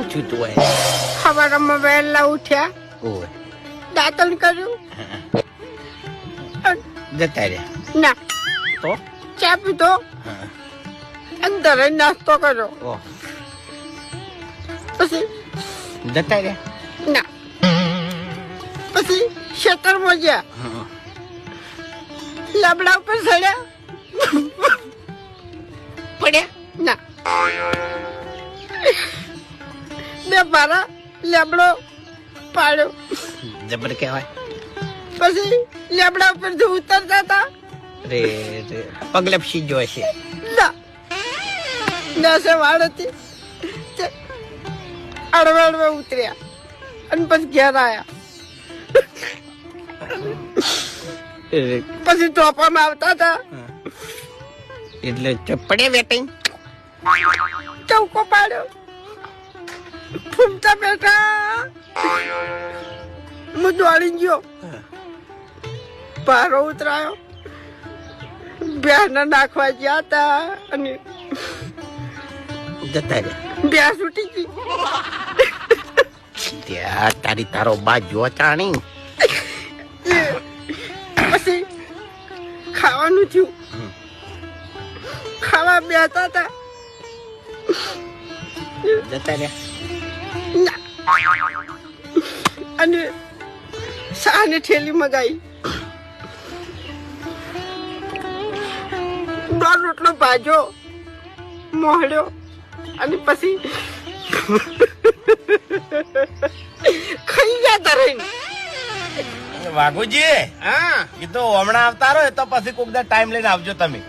પૂછ્યું તું સવારમાં વહેલા ઉઠ્યા, ઓય દાંતણ કર્યું, જતા રહ્યા ના તો ચા પીધો, અંદર જ નાસ્તો કર્યો, ઓહ પછી જતા રહ્યા ના પછી ખેતરમાં ગયા, લાબડા ઉપર ચડ્યા, પડ્યા ના બે પારા લેબડો પાડ્યો, જબર કહેવાય. પછી લેબડા ઉપર જે ઉતરતા હતા રે રે પગ લપસી ગયો હશે. ના નસે વાળ હતી અડવે અડવે ઉતર્યા અને પછી ઘેર આવ્યા. પછી ચોપામાં આવતા હતા એટલે પડ્યા વેટિંગ ચૌકો પાડ્યો, ફૂમતા બેઠા, હું દોડી ગયો, પારો ઉતરાયો, ભેંસને નાખવા ગયા હતા અને જતા રહ્યા. ભેંસ ઉઠી ગઈ. ત્યાં તારી તારો બા જો ચાણી પછી ખાવાનું થયું, ખાવા બેઠા હતા, જતા રહ્યા. ના અને શાહની થેલી મગાઈ, દોઢ રોટલો ભાજ્યો, મોહડ્યો અને પછી ખાઈ ગયા તરઈને. વાઘુજી હા એ તો હમણાં આવતા રહો તો પછી કોક ટાઈમ લઈને આવજો તમે.